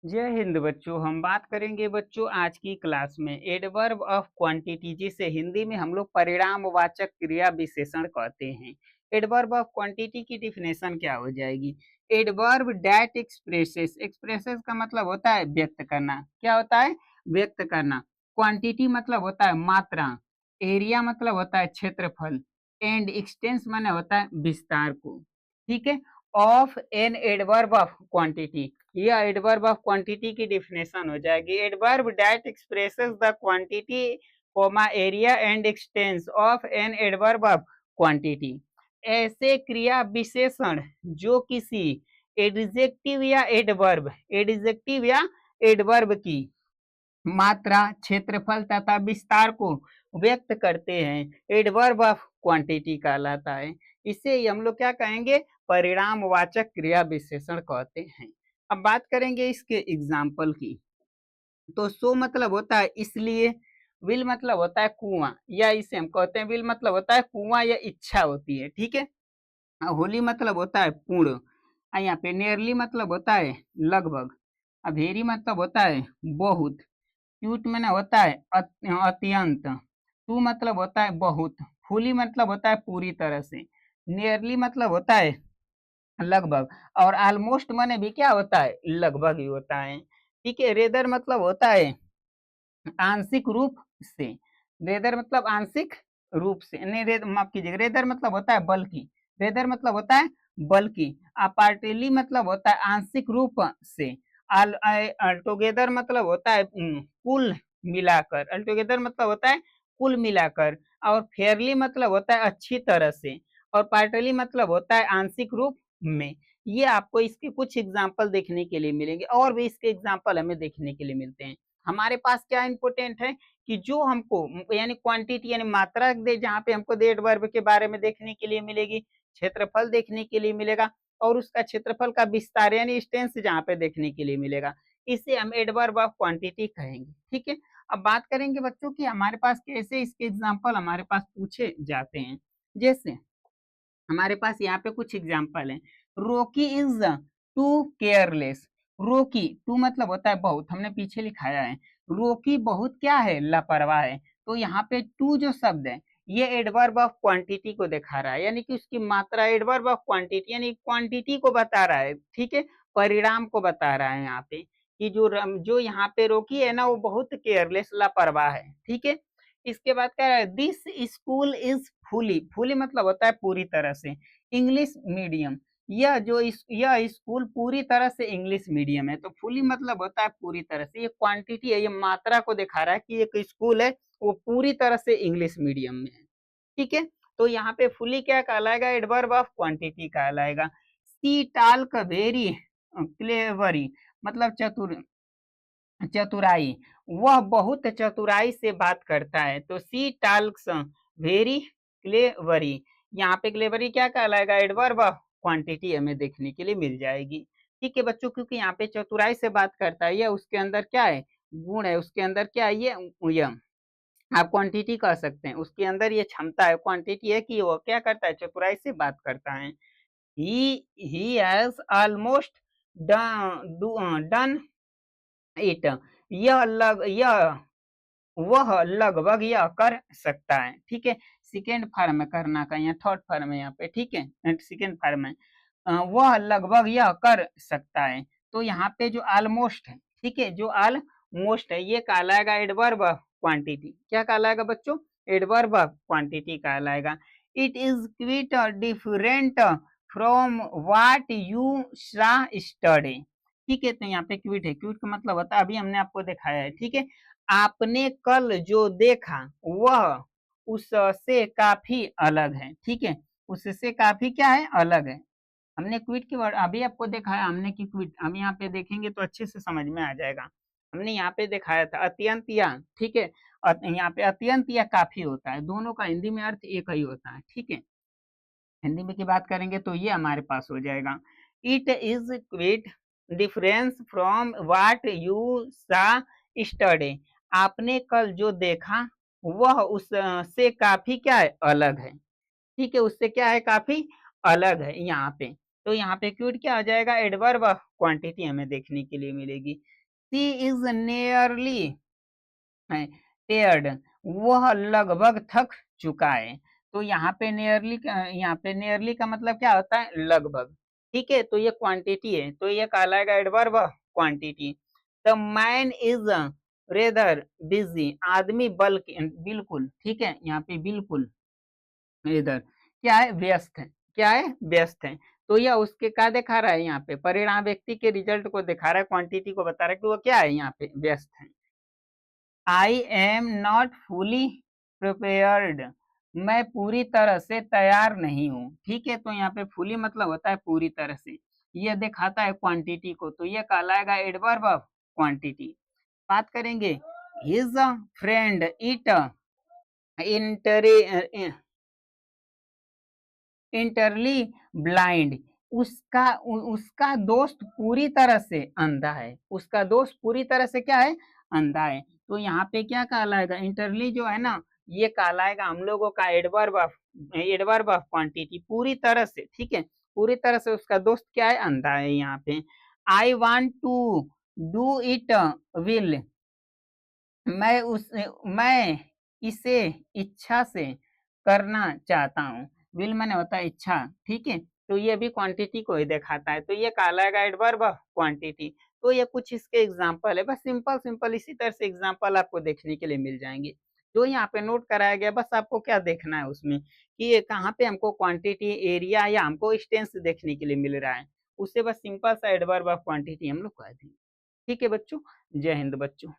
जय हिंद बच्चों। हम बात करेंगे बच्चों आज की क्लास में एडवर्ब ऑफ क्वांटिटी, जिसे हिंदी में हम लोग परिणामवाचक क्रिया विशेषण कहते हैं। एडवर्ब ऑफ क्वांटिटी की डिफिनेशन क्या हो जाएगी? एडवर्ब डैट एक्सप्रेसेस, एक्सप्रेसेस का मतलब होता है व्यक्त करना। क्या होता है? व्यक्त करना। क्वांटिटी मतलब होता है मात्रा। एरिया मतलब होता है क्षेत्रफल। एंड एक्सटेंस माने होता है विस्तार को। ठीक है। Of an adverb of quantity, यह एडवर्ब ऑफ क्वांटिटी की डिफिनेशन हो जाएगी। Adverb that expresses the quantity comma area and extents of an adverb of quantity, ऐसे क्रिया विशेषण जो किसी एडजेक्टिव या एडवर्ब, एडजेक्टिव या एडवर्ब की मात्रा, क्षेत्रफल तथा विस्तार को व्यक्त करते हैं, एडवर्ब ऑफ क्वांटिटी कहलाता है। इसे हम लोग क्या कहेंगे? परिणामवाचक क्रिया विशेषण कहते हैं। अब बात करेंगे इसके एग्जाम्पल की। तो सो मतलब होता है इसलिए, विल मतलब होता है कुआं, या इसे हम कहते हैं विल मतलब होता है कुआं या इच्छा होती है। ठीक है। होली मतलब होता है पूर्ण। यहाँ पे नियरली मतलब होता है लगभग। अभेरी मतलब होता है बहुत। क्यूट में ना होता है अत्यंत। टू मतलब होता है बहुत। फुली मतलब होता है पूरी तरह से। नियरली मतलब होता है लगभग। और ऑलमोस्ट माने भी क्या होता है? लगभग ही होता है। ठीक है। रेदर मतलब होता है आंशिक रूप से। रेदर मतलब आंशिक रूप से, नहीं रेद माफ कीजिएगा, रेदर मतलब होता है बल्कि। रेदर मतलब होता है बल्कि। अपार्टली मतलब होता है आंशिक रूप से। अल्टुगेदर मतलब होता है कुल मिलाकर। अल्टुगेदर मतलब होता है कुल मिलाकर। और फेयरली मतलब होता है अच्छी तरह से। और पार्टली मतलब होता है आंशिक रूप में। ये आपको इसके कुछ एग्जाम्पल देखने के लिए मिलेंगे, और भी इसके एग्जाम्पल हमें देखने के लिए मिलते हैं। हमारे पास क्या इंपोर्टेंट है कि जो हमको यानी क्वांटिटी यानी मात्रा दे, जहाँ पे हमको दे एडवर्ब के बारे में देखने के लिए मिलेगी, क्षेत्रफल देखने के लिए मिलेगा, और उसका क्षेत्रफल का विस्तार यानी एक्सटेंस जहाँ पे देखने के लिए मिलेगा, इसे हम एडवर्ब ऑफ क्वांटिटी कहेंगे। ठीक है। अब बात करेंगे बच्चों की हमारे पास कैसे इसके एग्जाम्पल हमारे पास पूछे जाते हैं। जैसे हमारे पास यहाँ पे कुछ एग्जाम्पल है। रोकी इज टू केयरलेस। रोकी, टू मतलब होता है बहुत, हमने पीछे लिखाया है। रोकी बहुत क्या है? लापरवाह है। तो यहाँ पे टू जो शब्द है, ये एडवर्ब ऑफ क्वांटिटी को दिखा रहा है, यानी कि उसकी मात्रा, एडवर्ब ऑफ क्वांटिटी यानी क्वांटिटी को बता रहा है। ठीक है। परिणाम को बता रहा है यहाँ पे कि जो यहाँ पे रोकी है ना, वो बहुत केयरलेस, लापरवाह है। ठीक है। इसके बाद कह रहा है this school is fully, fully मतलब होता है पूरी तरह से, इंग्लिश मीडियम। यह स्कूल पूरी तरह से इंग्लिश मीडियम है। तो फुली मतलब होता है पूरी तरह से, ये क्वांटिटी है, ये मात्रा को दिखा रहा है कि एक स्कूल है वो पूरी तरह से इंग्लिश मीडियम में है। ठीक है। तो यहाँ पे फुली क्या कहलाएगा? एडवर्ब ऑफ क्वांटिटी कहलाएगा। सी टाल्क वेरी क्लेवरी मतलब चतुराई, वह बहुत चतुराई से बात करता है। तो सी टाल्क्स वेरी क्लेवरी, यहाँ पे क्लेवरी क्या कहलाएगा? एडवर्ब ऑफ क्वांटिटी हमें देखने के लिए मिल जाएगी। ठीक है बच्चों, क्योंकि यहाँ पे चतुराई से बात करता है, ये उसके अंदर क्या है? गुण है, उसके अंदर क्या है? ये आप क्वांटिटी कह सकते हैं, उसके अंदर ये क्षमता है, क्वांटिटी है कि वो क्या करता है? चतुराई से बात करता है। He has almost done it, यह वह लगभग यह कर सकता है। ठीक है। सेकेंड फॉर्म में करना का, यहाँ थर्ड फॉर्म है यहाँ पे। ठीक है। सेकेंड फॉर्म में वह लगभग यह कर सकता है। तो यहाँ पे जो ऑलमोस्ट है, ठीक है, जो ऑलमोस्ट है, ये कहलाएगा एडवर्ब ऑफ क्वांटिटी। क्या कहलाएगा बच्चों? एडवर्ब ऑफ क्वांटिटी कहलाएगा। It is quit different from what you सा स्टडी। ठीक है। तो यहाँ पे क्विट है, क्विट का मतलब होता है, अभी हमने आपको दिखाया है। ठीक है। आपने कल जो देखा वह उससे काफी अलग है। ठीक है। उससे काफी क्या है? अलग है। हमने क्विट की वर्ड अभी आपको दिखाया, हमने की क्विट, हम यहाँ पे देखेंगे तो अच्छे से समझ में आ जाएगा। हमने यहाँ पे दिखाया था अत्यंत या, ठीक है, यहाँ पे अत्यंत या काफी होता है, दोनों का हिंदी में अर्थ एक ही होता है। ठीक है। हिंदी में की बात करेंगे तो ये हमारे पास हो जाएगा, it is quit difference from what you सा स्टडी। आपने कल जो देखा वह उससे काफी क्या है? अलग है। ठीक है। उससे क्या है? काफी अलग है यहाँ पे। तो यहाँ पे क्विट क्या हो जाएगा? एडवर्ब ऑफ क्वांटिटी हमें देखने के लिए मिलेगी। सी इज नियरली टेयर्ड, वह लगभग थक चुका है। तो यहाँ पे नियरली का मतलब क्या होता है, लगभग। ठीक है, तो ये क्वांटिटी है, तो ये कहलाएगा adverb quantity. The man is rather busy, आदमी बल्क बिल्कुल, ठीक है, यहाँ पे बिल्कुल इधर क्या है, व्यस्त है, क्या है, व्यस्त है। तो यह उसके क्या दिखा रहा है, यहाँ पे परिणाम व्यक्ति के रिजल्ट को दिखा रहा है, क्वांटिटी को बता रहा है कि वो क्या है, यहाँ पे व्यस्त है। I am not fully prepared, मैं पूरी तरह से तैयार नहीं हूँ। ठीक है, तो यहाँ पे फुली मतलब होता है पूरी तरह से, ये दिखाता है क्वांटिटी को, तो ये कहलाएगा एडवर्ब ऑफ क्वांटिटी। बात करेंगे his friend it entire entirely blind, उसका दोस्त पूरी तरह से अंधा है, उसका दोस्त पूरी तरह से क्या है, अंधा है। तो यहाँ पे क्या कहलाएगा, इंटरली जो है ना, ये कहलाएगा हम लोगों का एडवर्ब ऑफ क्वांटिटी, पूरी तरह से। ठीक है, पूरी तरह से उसका दोस्त क्या है, अंधा है। यहाँ पे I want to do it will, मैं इसे इच्छा से करना चाहता हूँ। विल मैंने होता है इच्छा, ठीक है, तो ये भी क्वांटिटी को ही दिखाता है, तो ये कहलाएगा एडवर्ब ऑफ क्वांटिटी। तो ये कुछ इसके एग्जांपल है, बस सिंपल सिंपल इसी तरह से एग्जांपल आपको देखने के लिए मिल जाएंगे। जो यहाँ पे नोट कराया गया, बस आपको क्या देखना है उसमें कि ये कहाँ पे हमको क्वांटिटी, एरिया या हमको डिस्टेंस देखने के लिए मिल रहा है, उससे बस सिंपल सा एडवर्ब ऑफ क्वांटिटी हम लोग कह देंगे। ठीक है बच्चों, जय हिंद बच्चों।